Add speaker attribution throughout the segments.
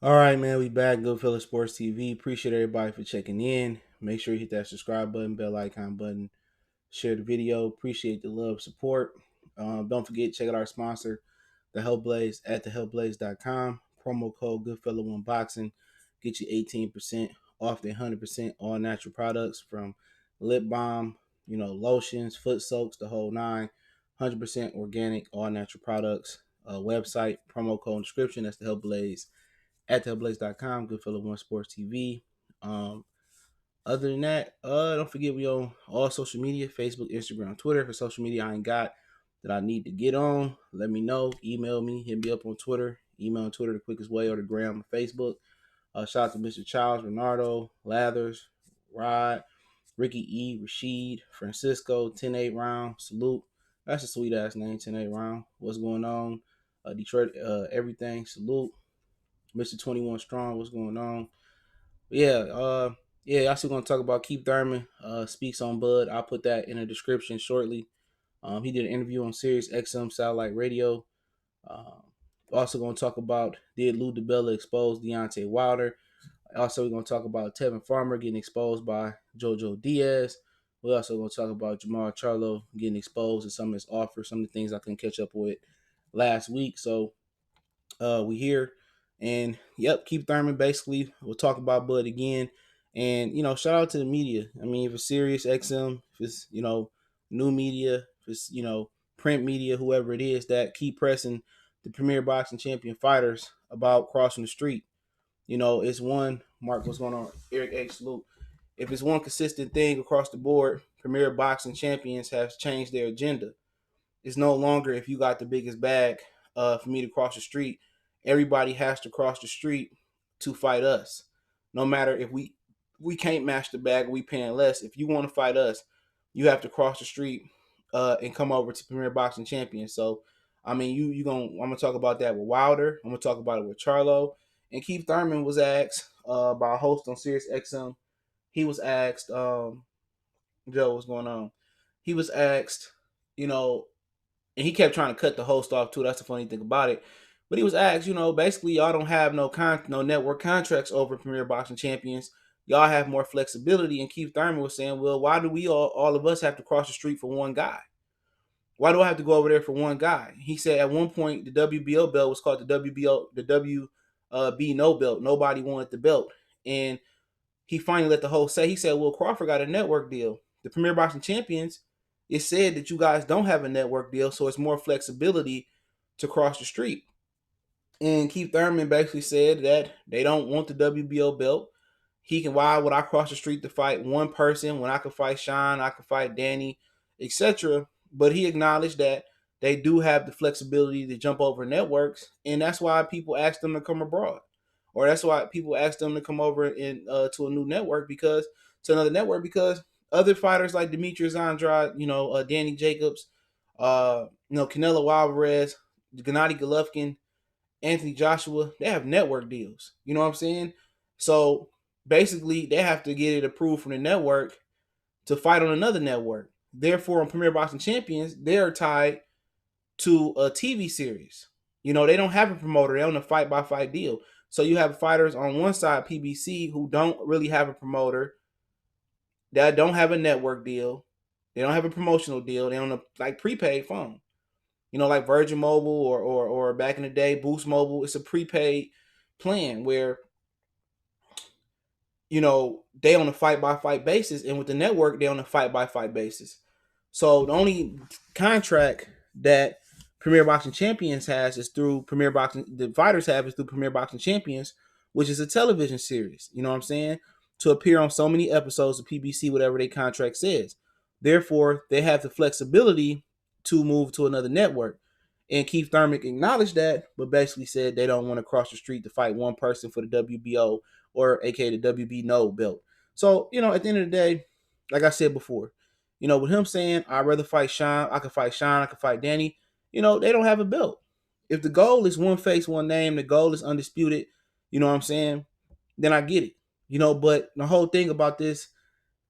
Speaker 1: All right, man, we back. Goodfellas Sports TV. Appreciate everybody for checking in. Make sure you hit that subscribe button, bell icon button, share the video. Appreciate the love, support. Don't forget, check out our sponsor, The Help Blaze, at thehelpblaze.com. Promo code Goodfellow1Boxing. Get you 18% off the 100% all natural products from lip balm, lotions, foot soaks, the whole nine. 100% organic, all natural products. Website, promo code description. That's The Help Blaze at thehelpblaze.com. Goodfellow One Sports TV. Um, Other than that, don't forget we on all social media: Facebook, Instagram, Twitter. For social media I ain't got that I need to get on, let me know. Email me, hit me up on Twitter. Email on Twitter the quickest way, or the gram or Facebook. Shout out to Mr. Charles, Renardo, Lathers, Rod, Ricky E, Rashid, Francisco, 10-8 round. Salute. That's a sweet ass name, 10-8 round. What's going on? Detroit, everything. Salute. Mr. 21 Strong, what's going on? But yeah, I'm still gonna talk about Keith Thurman speaks on Bud. I'll put that in the description shortly. He did an interview on Sirius XM Satellite Radio. Um, Also gonna talk about, did Lou DiBella expose Deontay Wilder? Also, we're gonna talk about Tevin Farmer getting exposed by JoJo Diaz. We're also gonna talk about Charlo getting exposed and some of his offers, some of the things I couldn't catch up with last week. So we here. And yep, Keith Thurman basically we'll talk about Bud again. And shout out to the media. I mean, if it's Sirius XM, if it's new media, if it's print media, whoever it is that keep pressing the premier boxing champion fighters about crossing the street. It's one, Mark, what's going on? Eric H. Salute. If it's one consistent thing across the board, premier boxing champions have changed their agenda. It's no longer, if you got the biggest bag for me to cross the street, everybody has to cross the street to fight us. No matter if we can't match the bag, we paying less. If you want to fight us, you have to cross the street and come over to Premier Boxing Champion. So, I mean, I'm gonna talk about that with Wilder. I'm gonna talk about it with Charlo. And Keith Thurman was asked by a host on Sirius XM. He was asked, Joe, what's going on? He was asked, you know, and he kept trying to cut the host off too. That's the funny thing about it. But he was asked, basically y'all don't have no network contracts over Premier Boxing Champions. Y'all have more flexibility. And Keith Thurman was saying, well, why do we all of us have to cross the street for one guy? Why do I have to go over there for one guy? He said at one point the WBO belt was called the WBO, the WB no belt. Nobody wanted the belt. And he finally let the host say, he said, well, Crawford got a network deal. The Premier Boxing Champions, it said that you guys don't have a network deal, so it's more flexibility to cross the street. And Keith Thurman basically said that they don't want the WBO belt. Why would I cross the street to fight one person when I could fight Sean, I could fight Danny, etc. But he acknowledged that they do have the flexibility to jump over networks, and that's why people ask them to come abroad, or that's why people ask them to come over and to a new network to another network because other fighters like Demetrius, Andrade, Danny Jacobs, Canelo Alvarez, Gennady Golovkin, Anthony Joshua, they have network deals. You know what I'm saying? So basically, they have to get it approved from the network to fight on another network. Therefore, on Premier Boxing Champions, they're tied to a TV series. They don't have a promoter. They're on a fight-by-fight deal. So you have fighters on one side, PBC, who don't really have a promoter, that don't have a network deal. They don't have a promotional deal. They're on a prepaid phone. Like Virgin Mobile or back in the day, Boost Mobile. It's a prepaid plan where they on a fight-by-fight basis, and with the network, they on a fight-by-fight basis. So the only contract that Premier Boxing Champions has is through Premier Boxing. The fighters have is through Premier Boxing Champions, which is a television series. You know what I'm saying? To appear on so many episodes of PBC, whatever their contract says. Therefore, they have the flexibility to move to another network. And Keith Thurman acknowledged that, but basically said they don't want to cross the street to fight one person for the WBO or aka the WB no belt. So, at the end of the day, like I said before, with him saying, I'd rather fight Sean, I could fight Danny, they don't have a belt. If the goal is one face, one name, the goal is undisputed, you know what I'm saying? Then I get it. But the whole thing about this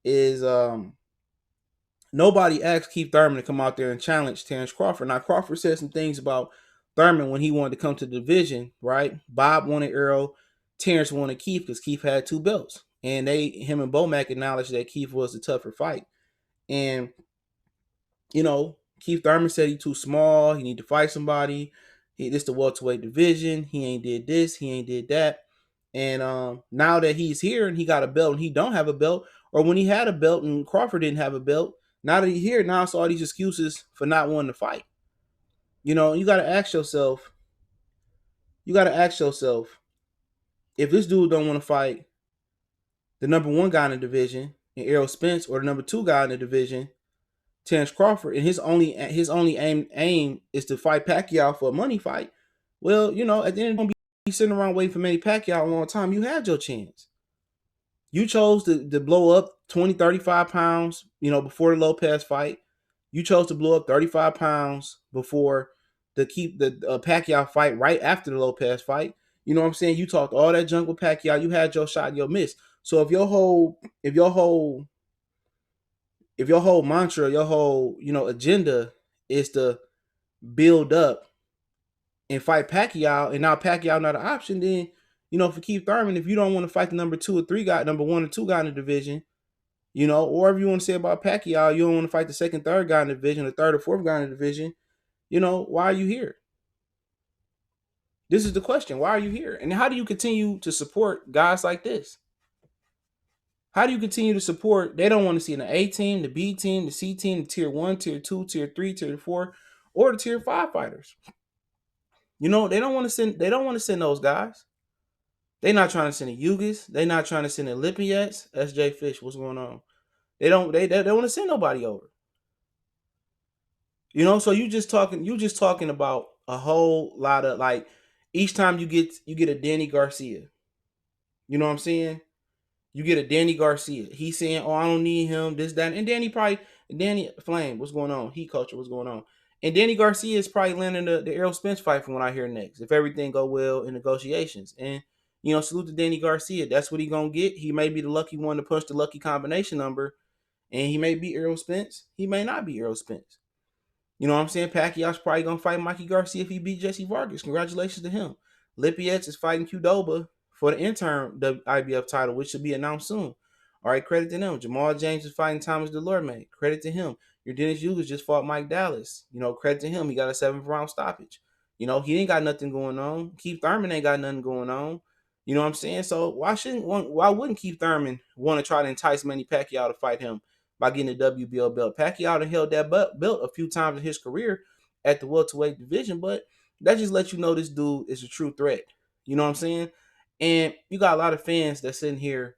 Speaker 1: is nobody asked Keith Thurman to come out there and challenge Terence Crawford. Now, Crawford said some things about Thurman when he wanted to come to the division, right? Bob wanted Errol. Terence wanted Keith because Keith had 2 belts. And him and Bomac acknowledged that Keith was the tougher fight. And, Keith Thurman said he too small. He need to fight somebody. This the welterweight division. He ain't did this. He ain't did that. And now that he's here and he got a belt and he don't have a belt, or when he had a belt and Crawford didn't have a belt, now that he's here, now it's all these excuses for not wanting to fight. You got to ask yourself, if this dude don't want to fight the number 1 guy in the division, and Errol Spence, or the number 2 guy in the division, Terence Crawford, and his only aim is to fight Pacquiao for a money fight. Well, at the end of the day, be sitting around waiting for Manny Pacquiao a long time. You had your chance. You chose to blow up 20, 35 pounds, before the Lopez fight. You chose to blow up 35 pounds before the Pacquiao fight right after the Lopez fight. You know what I'm saying? You talked all that junk with Pacquiao. You had your shot, your miss. So if your whole mantra, your whole, agenda is to build up and fight Pacquiao, and now Pacquiao not an option, then, for Keith Thurman, if you don't want to fight the number 2 or 3 guy, number 1 or 2 guy in the division, or whatever you want to say about Pacquiao, you don't want to fight the 2nd, 3rd guy in the division, the 3rd or 4th guy in the division, why are you here? This is the question. Why are you here? And how do you continue to support guys like this? How do you continue to support? They don't want to see the A team, the B team, the C team, the tier 1, tier 2, tier 3, tier 4, or the tier 5 fighters. They don't want to send those guys. They're not trying to send the Yugis. They're not trying to send the Lippiats. SJ Fish, what's going on? They don't want to send nobody over. So you just talking about a whole lot of, like, each time you get a Danny Garcia. You know what I'm saying? You get a Danny Garcia. He's saying, "Oh, I don't need him, this, that." And Danny Flame, what's going on? Heat culture, what's going on? And Danny Garcia is probably landing the Errol Spence fight from what I hear next, if everything go well in negotiations. And, salute to Danny Garcia. That's what he going to get. He may be the lucky one to punch the lucky combination number, and he may be Errol Spence. He may not be Errol Spence. You know what I'm saying? Pacquiao's probably going to fight Mikey Garcia if he beat Jesse Vargas. Congratulations to him. Lippiats is fighting Qdoba for the interim IBF title, which should be announced soon. All right, credit to them. Jermall James is fighting Thomas Delorme. Credit to him. Your Dennis Hughes just fought Mike Dallas. Credit to him. He got a 7th round stoppage. He ain't got nothing going on. Keith Thurman ain't got nothing going on. You know what I'm saying? So why wouldn't Keith Thurman want to try to entice Manny Pacquiao to fight him by getting the WBO belt? Pacquiao had held that belt a few times in his career at the welterweight division, but that just lets you know this dude is a true threat. You know what I'm saying? And you got a lot of fans that's sitting here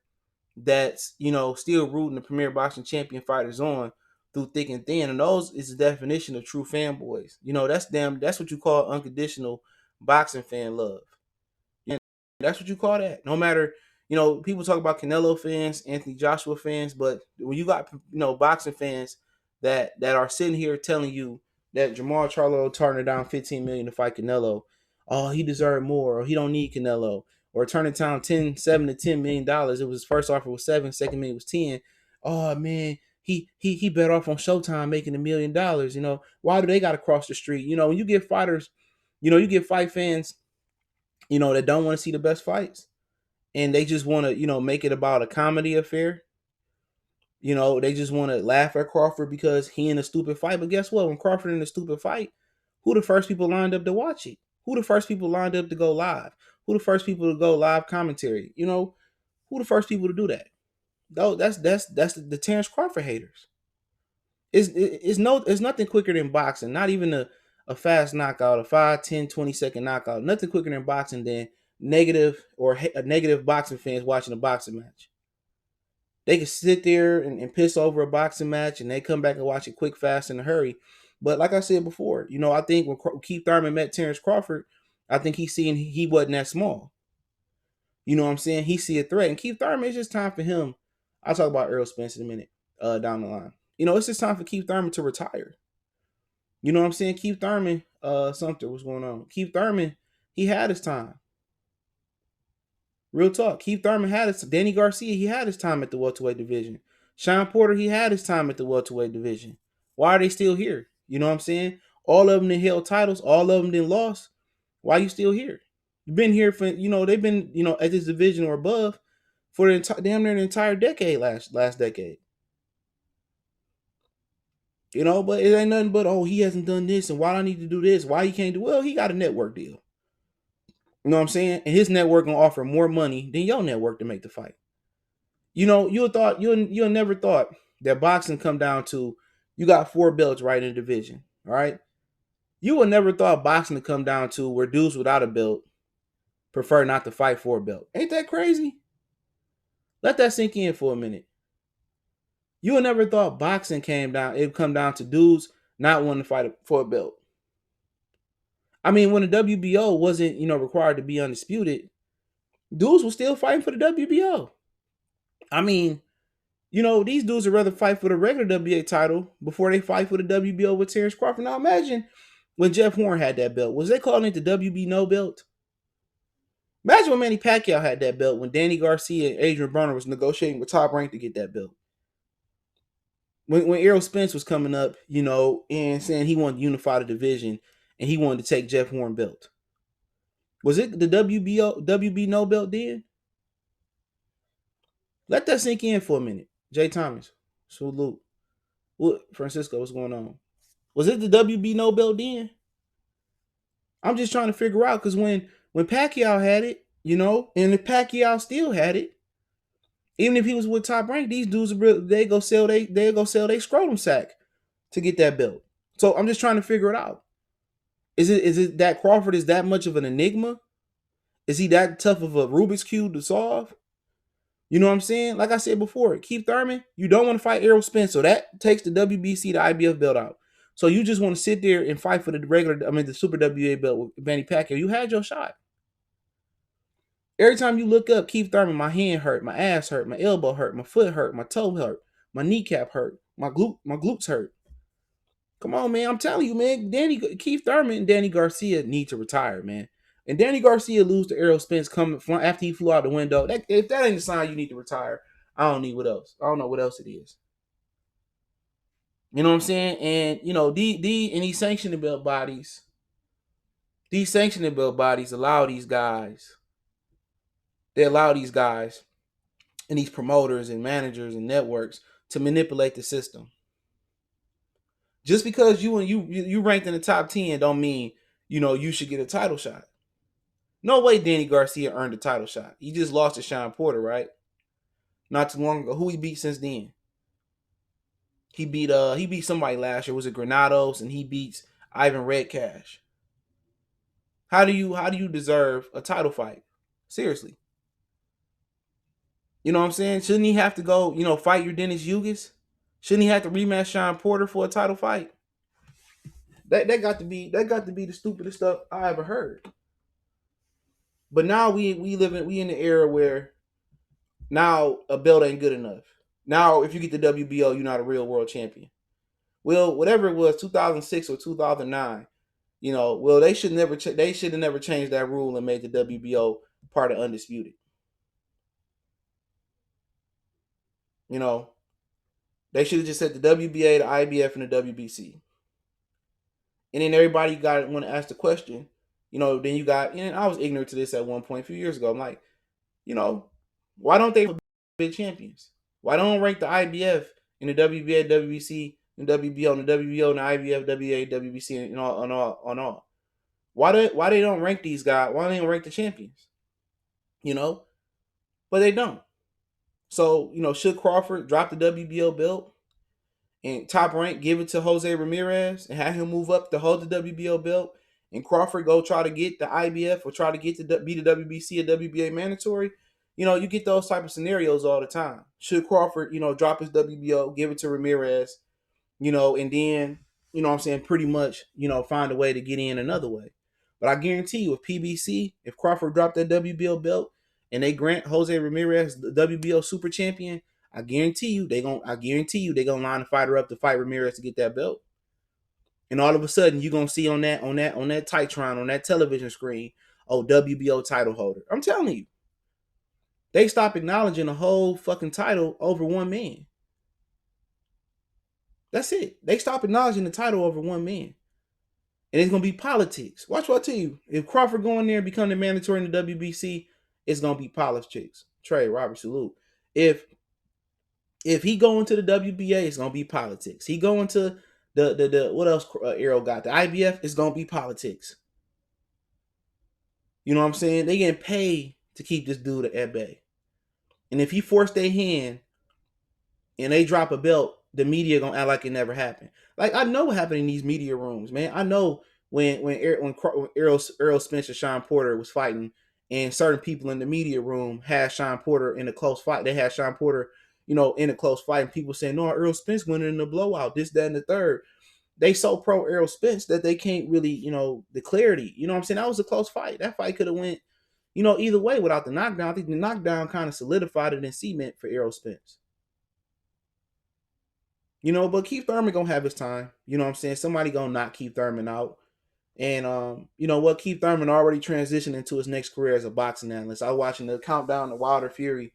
Speaker 1: that's, still rooting the premier boxing champion fighters on through thick and thin. And those is the definition of true fanboys. That's what you call unconditional boxing fan love. That's what you call that. No matter, people talk about Canelo fans, Anthony Joshua fans, but when you got, boxing fans that are sitting here telling you that Jermall Charlo turned down $15 million to fight Canelo, oh, he deserved more, or he don't need Canelo, or turning down $7 to $10 million. It was, first offer was 7, second million was 10. Oh man, he better off on Showtime making $1 million. Why do they got to cross the street? When you get fighters, you get fight fans, that don't want to see the best fights, and they just want to, make it about a comedy affair. They just want to laugh at Crawford because he in a stupid fight. But guess what? When Crawford in a stupid fight, who the first people lined up to watch it? Who the first people lined up to go live? Who the first people to go live commentary? Who the first people to do that? Though that's the Terence Crawford haters. It's nothing quicker than boxing. Not even a fast knockout, a 5, 10, 20-second knockout. Nothing quicker than boxing than negative boxing fans watching a boxing match. They can sit there and piss over a boxing match, and they come back and watch it quick, fast, in a hurry. But like I said before, I think when Keith Thurman met Terence Crawford, I think he wasn't that small. You know what I'm saying? He see a threat. And Keith Thurman, it's just time for him. I'll talk about Errol Spence in a minute down the line. It's just time for Keith Thurman to retire. You know what I'm saying? Keith Thurman, Sumter, what's going on? Keith Thurman, he had his time. Real talk. Keith Thurman had his. Danny Garcia, he had his time at the welterweight division. Sean Porter, he had his time at the welterweight division. Why are they still here? You know what I'm saying? All of them done held titles. All of them done lost. Why are you still here? been here for, they've been, at this division or above for the damn near the entire decade, last decade. But it ain't nothing but, oh, he hasn't done this, and why do I need to do this? Why he can't do? Well, he got a network deal. You know what I'm saying? And his network gonna offer more money than your network to make the fight. You'll never thought that boxing come down to, you got 4 belts right in the division. All right. You would never thought boxing to come down to where dudes without a belt prefer not to fight for a belt. Ain't that crazy? Let that sink in for a minute. You would never thought boxing it'd come down to dudes not wanting to fight for a belt. I mean, when the WBO wasn't, required to be undisputed, dudes were still fighting for the WBO. I mean, these dudes would rather fight for the regular WBA title before they fight for the WBO with Terence Crawford. Now imagine when Jeff Horn had that belt. Was they calling it the WB no belt? Imagine when Manny Pacquiao had that belt, when Danny Garcia and Adrian Broner was negotiating with Top Rank to get that belt. When Errol Spence was coming up, and saying he wanted to unify the division and he wanted to take Jeff Horn belt. Was it the WB no belt then? Let that sink in for a minute. Jay Thomas, salute. What, Francisco, what's going on? Was it the WB no belt then? I'm just trying to figure out, because when Pacquiao had it, and if Pacquiao still had it, even if he was with Top Rank, these dudes they go sell they scrotum sack to get that belt. So I'm just trying to figure it out. Is it that Crawford is that much of an enigma? Is he that tough of a Rubik's Cube to solve? You know what I'm saying? Like I said before, Keith Thurman, you don't want to fight Errol Spence, so that takes the WBC, the IBF belt out. So you just want to sit there and fight for the Super WBA belt with Manny Pacquiao. You had your shot. Every time you look up Keith Thurman, my hand hurt, my ass hurt, my elbow hurt, my foot hurt, my toe hurt, my kneecap hurt, my glutes hurt. Come on, man. I'm telling you, man. Keith Thurman and Danny Garcia need to retire, man. And Danny Garcia lose to Errol Spence coming from after he flew out the window. If that ain't a sign you need to retire, I don't need what else. I don't know what else it is. You know what I'm saying? And these sanctioning belt bodies, allow these guys. They allow these guys and these promoters and managers and networks to manipulate the system. Just because you ranked in the top 10 don't mean you should get a title shot. No way Danny Garcia earned a title shot. He just lost to Sean Porter, right? Not too long ago. Who he beat since then? He beat somebody last year. Was it Granados? And he beats Ivan Redcash. How do you deserve a title fight? Seriously. You know what I'm saying? Shouldn't he have to go, fight your Dennis Hughes? Shouldn't he have to rematch Sean Porter for a title fight? That got to be the stupidest stuff I ever heard. But now we in the era where now a belt ain't good enough. Now if you get the WBO, you're not a real world champion. Well, whatever it was, 2006 or 2009, they should have never changed that rule and made the WBO part of undisputed. They should have just said the WBA, the IBF, and the WBC. And then everybody want to ask the question. Then you got, and I was ignorant to this at one point a few years ago. I'm like, why don't they big champions? Why don't rank the IBF in the WBA, WBC, and WBO, and the WBO, and the IBF, WBA, WBC, and all? Why they don't rank these guys? Why they don't rank the champions? But they don't. So, should Crawford drop the WBO belt and Top Rank give it to Jose Ramirez and have him move up to hold the WBO belt, and Crawford go try to get the IBF or try to get to be the WBC or WBA mandatory? You get those type of scenarios all the time. Should Crawford, drop his WBO, give it to Ramirez, and then, what I'm saying, pretty much, find a way to get in another way. But I guarantee you, if PBC, if Crawford dropped that WBO belt and they grant Jose Ramirez the WBO super champion, I guarantee you they gonna line the fighter up to fight Ramirez to get that belt. And all of a sudden you're gonna see on that Titron, on that television screen, WBO title holder. I'm telling you. They stop acknowledging the whole fucking title over one man. That's it. They stop acknowledging the title over one man. And it's gonna be politics. Watch what I tell you. If Crawford go in there and become the mandatory in the WBC, it's gonna be politics. Trey, Robert, salute. If he go into the WBA, it's gonna be politics. He go into the what else Errol got? The IBF, it's gonna be politics. You know what I'm saying? They getting paid to keep this dude at bay. And if he force their hand and they drop a belt, the media gonna act like it never happened. Like I know what happened in these media rooms, man. I know when Errol Spence and Sean Porter was fighting, and certain people in the media room had Sean Porter in a close fight. They had Sean Porter, in a close fight, and people saying, "No, Errol Spence winning in the blowout." This, that, and the third. They so pro Errol Spence that they can't really, the clarity. You know what I'm saying? That was a close fight. That fight could have went, either way without the knockdown. I think the knockdown kind of solidified it in cement for Errol Spence. But Keith Thurman gonna have his time. You know what I'm saying? Somebody gonna knock Keith Thurman out. And you know what? Keith Thurman already transitioned into his next career as a boxing analyst. I was watching the countdown to Wilder Fury.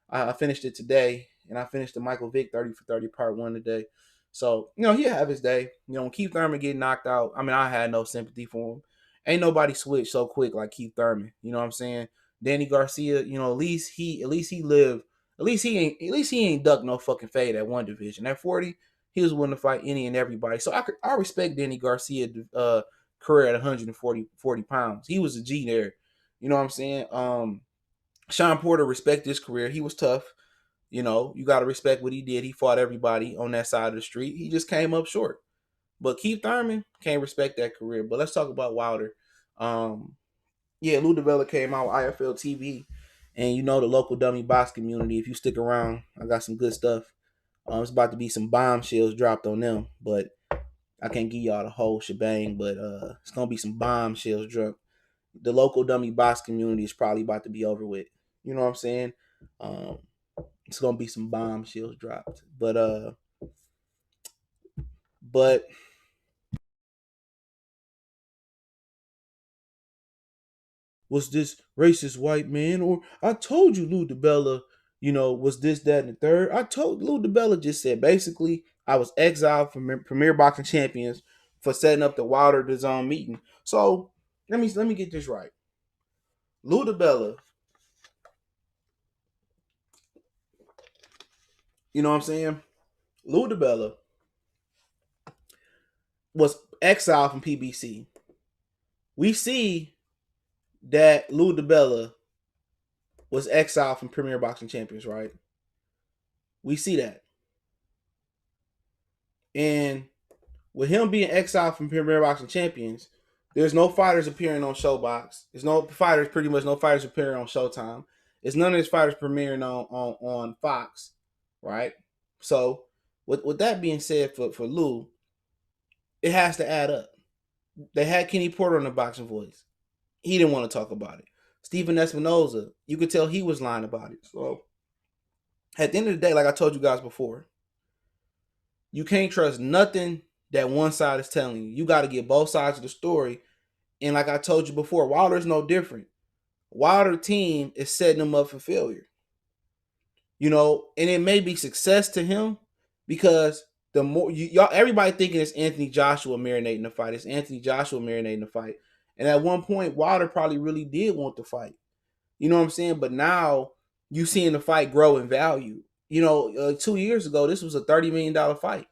Speaker 1: I finished it today, and I finished the Michael Vick 30 for 30 part 1 today. So, he'll have his day. When Keith Thurman get knocked out, I mean, I had no sympathy for him. Ain't nobody switch so quick like Keith Thurman. You know what I'm saying? Danny Garcia, at least he lived. At least he ain't ducked no fucking fade at one division. At 40, he was willing to fight any and everybody. So I respect Danny Garcia career at 140 pounds. He was a G there. You know what I'm saying? Sean Porter respect his career. He was tough. You got to respect what he did. He fought everybody on that side of the street. He just came up short. But Keith Thurman can't respect that career. But let's talk about Wilder. Lou DiBella came out with IFL TV. And the local dummy box community, if you stick around, I got some good stuff. It's about to be some bombshells dropped on them. But I can't give y'all the whole shebang. But it's going to be some bombshells dropped. The local dummy box community is probably about to be over with. You know what I'm saying? It's gonna be some bombshells dropped. But was this racist white man? Or I told you Lou DiBella, was this, that, and the third. I told Lou DiBella just said basically I was exiled from Premier Boxing Champions for setting up the Wilder DAZN meeting. So let me get this right. Lou DiBella, you know what I'm saying? Lou DiBella was exiled from PBC. We see that Lou DiBella was exiled from Premier Boxing Champions, right? We see that. And with him being exiled from Premier Boxing Champions, there's no fighters appearing on Showbox. There's no fighters appearing on Showtime. There's none of his fighters premiering on Fox, right? So with that being said, for Lou, it has to add up. They had Kenny Porter on the Boxing Voice. He didn't want to talk about it. Stephen Espinoza, you could tell he was lying about it. So at the end of the day, like I told you guys before, you can't trust nothing that one side is telling you. You got to get both sides of the story. And like I told you before, Wilder's no different. Wilder team is setting him up for failure. And it may be success to him because the more everybody thinking it's Anthony Joshua marinating the fight. It's Anthony Joshua marinating the fight. And at one point, Wilder probably really did want the fight. You know what I'm saying? But now you seeing the fight grow in value. 2 years ago, this was a $30 million fight.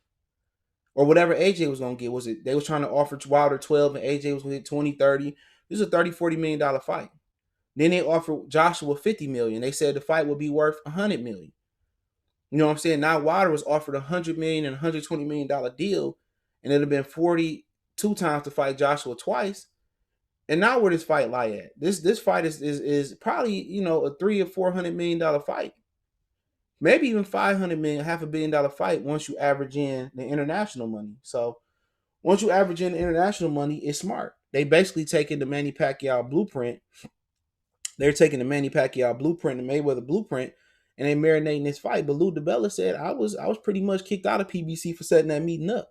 Speaker 1: Or whatever AJ was going to get. They was trying to offer Wilder 12 and AJ was going to get 20, 30. This is a $30, $40 million fight. Then they offered Joshua $50 million. They said the fight would be worth $100 million. You know what I'm saying? Now Wilder was offered $100 million and $120 million deal, and it'd have been 42 times to fight Joshua twice. And now where this fight lie at? This fight is probably, a $300 or $400 million fight. Maybe even $500 million, $500 million fight once you average in the international money. So once you average in the international money, it's smart. They basically taking the Manny Pacquiao blueprint. They're taking the Manny Pacquiao blueprint, the Mayweather blueprint, and they marinating this fight. But Lou DiBella said I was pretty much kicked out of PBC for setting that meeting up.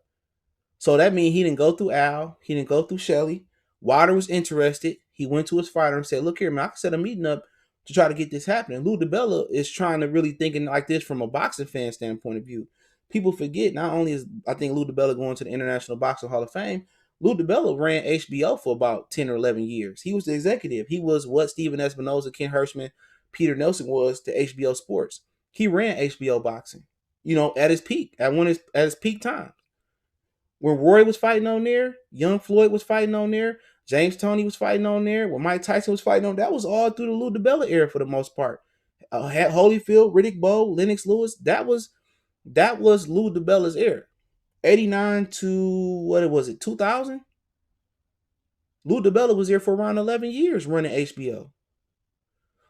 Speaker 1: So that means he didn't go through Al, he didn't go through Shelly. Wilder was interested. He went to his fighter and said, "Look here, man, I can set a meeting up to try to get this happening." Lou DiBella is trying to really thinking like this from a boxing fan standpoint of view. People forget not only is I think Lou DiBella going to the International Boxing Hall of Fame, Lou DiBella ran HBO for about 10 or 11 years. He was the executive. He was what Steven Espinoza, Ken Hirschman, Peter Nelson was to HBO Sports. He ran HBO boxing, at his peak, at his peak time. When Roy was fighting on there, Young Floyd was fighting on there, James Toney was fighting on there, when Mike Tyson was fighting on, that was all through the Lou DiBella era for the most part. Holyfield, Riddick Bowe, Lennox Lewis, that was Lou DiBella's era. 89 to what was it, 2000? Lou DiBella was there for around 11 years running HBO.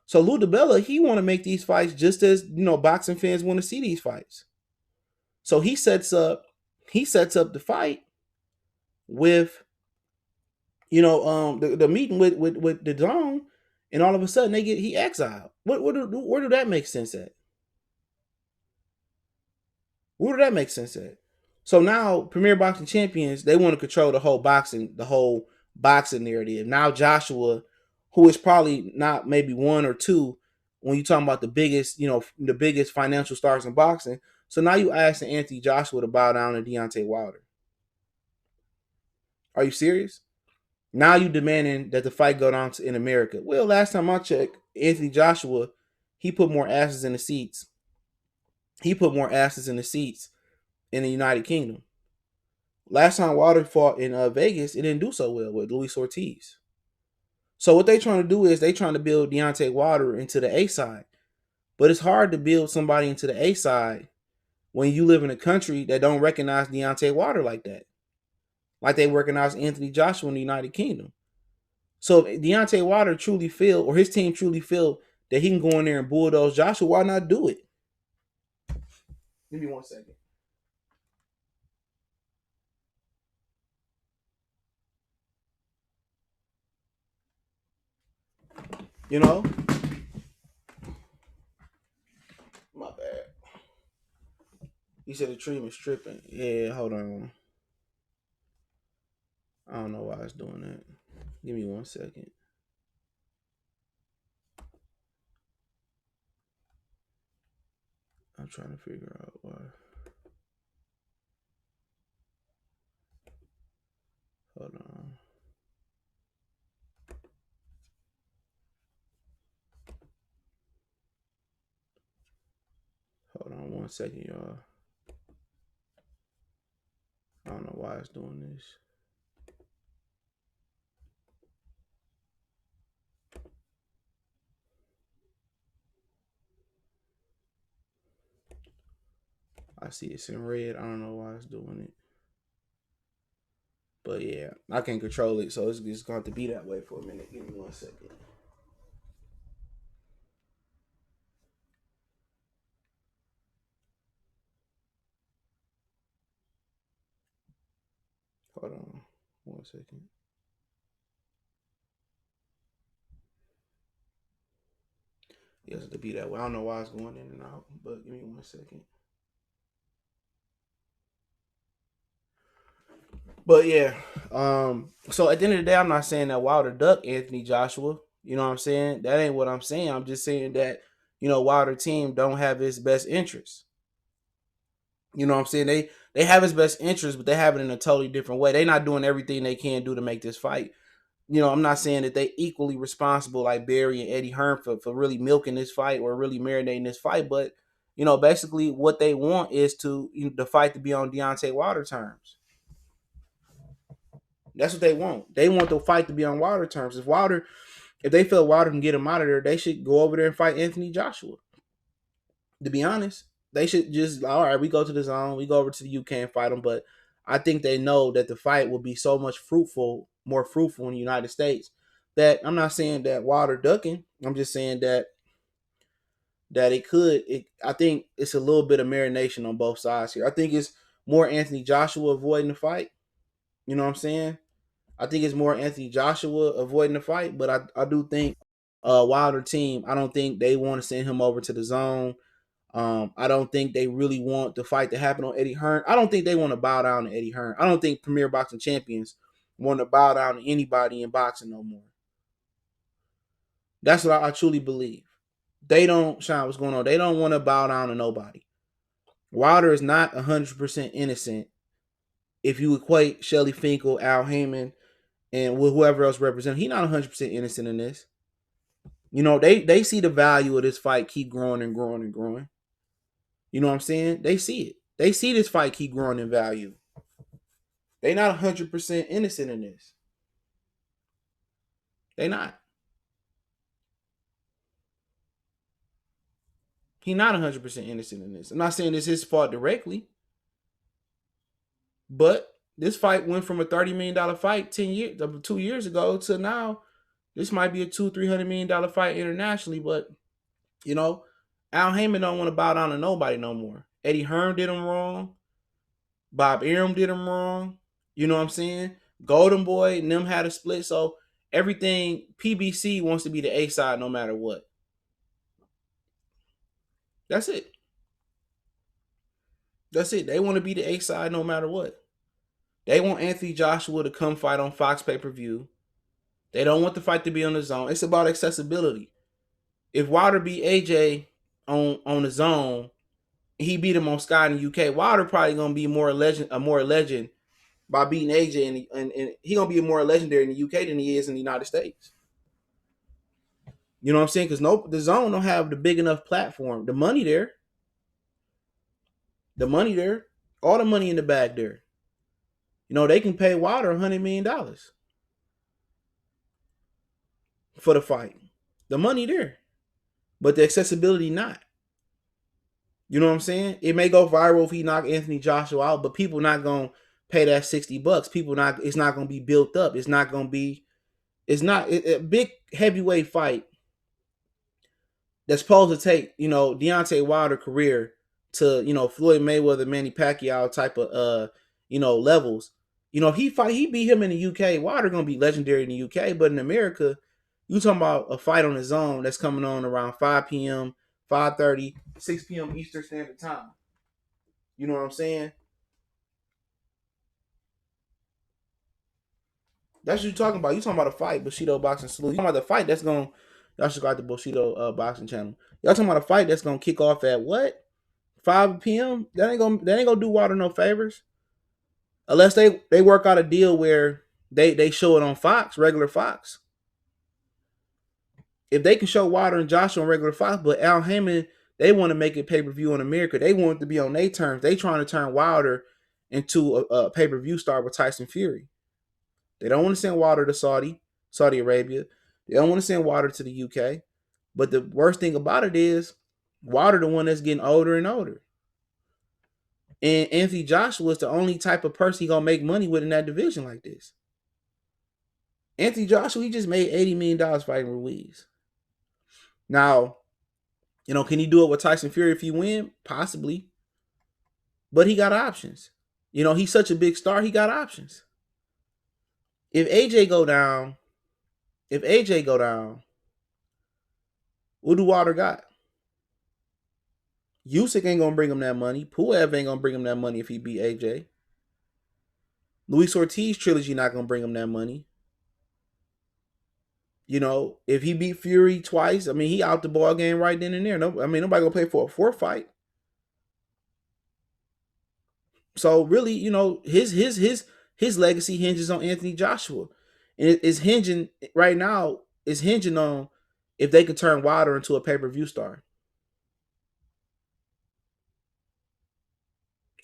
Speaker 1: So Lou DiBella, he want to make these fights just as, boxing fans want to see these fights. So he sets up the fight with, the meeting with the DAZN, and all of a sudden he exiled. Where do that make sense at? Where do that make sense at? So now Premier Boxing Champions, they want to control the whole boxing narrative. Now Joshua, who is probably not maybe one or two when you're talking about the biggest financial stars in boxing. So now you asking Anthony Joshua to bow down to Deontay Wilder. Are you serious? Now you demanding that the fight go down in America. Well, last time I checked, Anthony Joshua, he put more asses in the seats. He put more asses in the seats in the United Kingdom. Last time Wilder fought in Vegas, it didn't do so well with Luis Ortiz. So what they trying to do is they trying to build Deontay Wilder into the A side. But it's hard to build somebody into the A side when you live in a country that don't recognize Deontay Wilder like that. Like they recognize Anthony Joshua in the United Kingdom. So if Deontay Wilder truly feel, or his team truly feel, that he can go in there and bulldoze Joshua, why not do it? Give me 1 second. My bad. He said the tree was tripping. Yeah, hold on. I don't know why it's doing that. Give me 1 second. I'm trying to figure out why. Hold on. Hold on 1 second, y'all. I don't know why it's doing this. I see it's in red. I don't know why it's doing it. But yeah, I can't control it, so it's just going to be that way for a minute. Give me 1 second. Hold on 1 second. Yes, to be that way. I don't know why it's going in and out, but give me 1 second. But yeah, so at the end of the day, I'm not saying that Wilder ducked Anthony Joshua. You know what I'm saying? That ain't what I'm saying. I'm just saying that, Wilder team don't have his best interests. You know what I'm saying? They have his best interests, but they have it in a totally different way. They're not doing everything they can do to make this fight. I'm not saying that they equally responsible like Barry and Eddie Hearn for really milking this fight or really marinating this fight, but basically what they want is to the fight to be on Deontay Wilder terms. That's what they want. They want the fight to be on Wilder terms. If they feel Wilder can get him out of there, they should go over there and fight Anthony Joshua. To be honest, they should just, all right, we go to the zone, we go over to the UK and fight him. But I think they know that the fight will be so much more fruitful in the United States. That I'm not saying that Wilder ducking. I'm just saying that it could. I think it's a little bit of marination on both sides here. I think it's more Anthony Joshua avoiding the fight. You know what I'm saying? I think it's more Anthony Joshua avoiding the fight, but I do think Wilder team, I don't think they want to send him over to the zone. I don't think they really want the fight to happen on Eddie Hearn. I don't think they want to bow down to Eddie Hearn. I don't think Premier Boxing Champions want to bow down to anybody in boxing no more. That's what I truly believe. They don't, Sean, what's going on? They don't want to bow down to nobody. Wilder is not 100% innocent if you equate Shelly Finkel, Al Haymon, and whoever else represented, he's not 100% innocent in this. You know, they see the value of this fight keep growing and growing and growing. You know what I'm saying? They see it. They see this fight keep growing in value. They not 100% innocent in this. They not. He not 100% innocent in this. I'm not saying it's his fault directly, but this fight went from a $30 million fight 2 years ago to now. This might be a $200-300 million fight internationally, but you know, Al Haymon don't want to bow down to nobody no more. Eddie Hearn did him wrong. Bob Arum did him wrong. You know what I'm saying? Golden Boy and them had a split. So everything, PBC wants to be the A side no matter what. That's it. That's it. They want to be the A side no matter what. They want Anthony Joshua to come fight on Fox pay-per-view. They don't want the fight to be on the zone. It's about accessibility. If Wilder beat AJ on the zone, he beat him on Sky in the UK, Wilder probably gonna be more a legend by beating AJ, and he gonna be more legendary in the UK than he is in the United States. You know what I'm saying? Because the zone don't have the big enough platform. The money there. All the money in the bag there. You know, they can pay Wilder $100 million for the fight. The money there. But the accessibility not. You know what I'm saying? It may go viral if he knock Anthony Joshua out, but people not gonna pay that $60. It's not gonna be built up. It's not a big heavyweight fight that's supposed to take, you know, Deontay Wilder career to, you know, Floyd Mayweather, Manny Pacquiao type of you know, levels. You know, if he beat him in the UK, Wilder gonna be legendary in the UK, but in America, you talking about a fight on the zone that's coming on around 5 p.m., 5:30, 6 p.m. Eastern Standard Time. You know what I'm saying? That's what you're talking about. You talking about a fight, Bushido Boxing Salute. You talking about the fight that's going, y'all should go out the Bushido Boxing channel. Y'all talking about a fight that's going to kick off at what? 5 p.m.? That ain't gonna do Wilder no favors. Unless they work out a deal where they show it on Fox, regular Fox. If they can show Wilder and Joshua on regular Fox, but Al Haymon, they want to make it pay-per-view in America. They want it to be on their terms. They trying to turn Wilder into a pay-per-view star with Tyson Fury. They don't want to send Wilder to Saudi Arabia. They don't want to send Wilder to the UK. But the worst thing about it is Wilder the one that's getting older and older. And Anthony Joshua is the only type of person he gonna make money with in that division like this. Anthony Joshua, he just made $80 million fighting Ruiz. Now, you know, can he do it with Tyson Fury if he win? Possibly. But he got options. You know, he's such a big star, he got options. If AJ go down, what do Wilder got? Usyk ain't gonna bring him that money. Pulev ain't gonna bring him that money if he beat AJ. Luis Ortiz trilogy not gonna bring him that money. You know, if he beat Fury twice, I mean, he out the ball game right then and there. No, I mean, nobody gonna pay for a fourth fight. So really, you know, his legacy hinges on Anthony Joshua, and it's hinging right now. It's hinging on if they can turn Wilder into a pay-per-view star.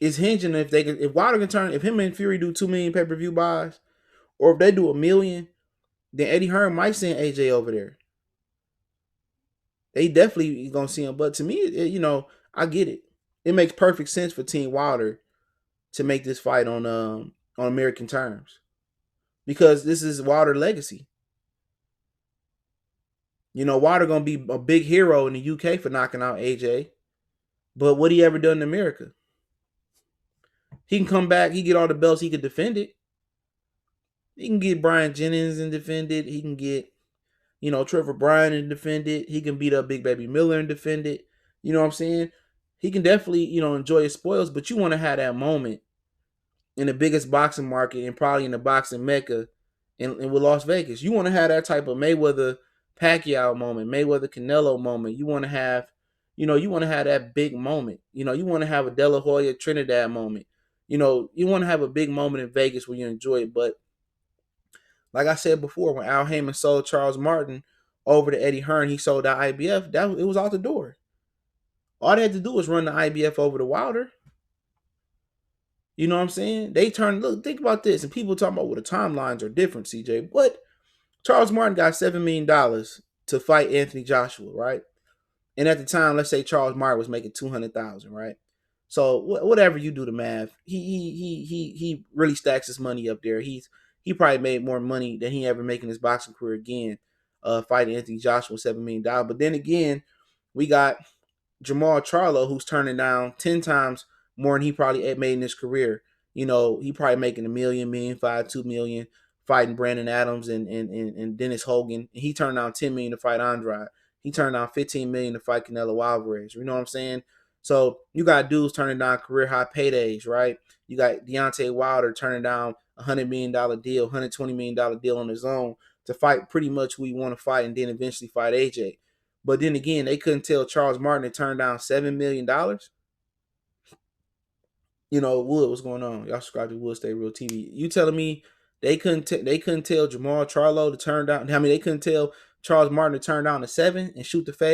Speaker 1: It's hinging if Wilder can turn, if him and Fury do 2 million pay-per-view buys, or if they do 1 million, then Eddie Hearn might send AJ over there. They definitely gonna see him. But to me, you know, I get it. It makes perfect sense for Team Wilder to make this fight on American terms, because this is Wilder's legacy. You know, Wilder gonna be a big hero in the UK for knocking out AJ, but what he ever done in America? He can come back, he get all the belts, he can defend it. He can get Brian Jennings and defend it. He can get, you know, Trevor Bryan and defend it. He can beat up Big Baby Miller and defend it. You know what I'm saying? He can definitely, you know, enjoy his spoils, but you want to have that moment in the biggest boxing market and probably in the boxing mecca and with Las Vegas. You want to have that type of Mayweather Pacquiao moment, Mayweather Canelo moment. You want to have, you know, you want to have that big moment. You know, you want to have a De La Hoya Trinidad moment. You know, you want to have a big moment in Vegas where you enjoy it. But like I said before, when Al Haymon sold Charles Martin over to Eddie Hearn, he sold that IBF. It was out the door. All they had to do was run the IBF over to Wilder. You know what I'm saying? They turned, look, think about this. And people talking about, well, the timelines are different, CJ. But Charles Martin got $7 million to fight Anthony Joshua, right? And at the time, let's say Charles Martin was making $200,000, right? So whatever you do the math, he really stacks his money up there. He probably made more money than he ever make in his boxing career again, fighting Anthony Joshua, $7 million. But then again, we got Jermall Charlo, who's turning down 10 times more than he probably made in his career. You know, he probably making $1 million, $1.5 million, $2 million, fighting Brandon Adams and Dennis Hogan. And he turned down $10 million to fight Andrade. He turned down $15 million to fight Canelo Alvarez. You know what I'm saying? So you got dudes turning down career high paydays, right? You got Deontay Wilder turning down a $100 million deal, $120 million deal on his own to fight pretty much who he want to fight and then eventually fight AJ. But then again, they couldn't tell Charles Martin to turn down $7 million. You know, Wood, what's going on? Y'all subscribe to Wood Stay Real TV. You telling me they couldn't tell Jermall Charlo to turn down? I mean, they couldn't tell Charles Martin to turn down a 7 and shoot the fade?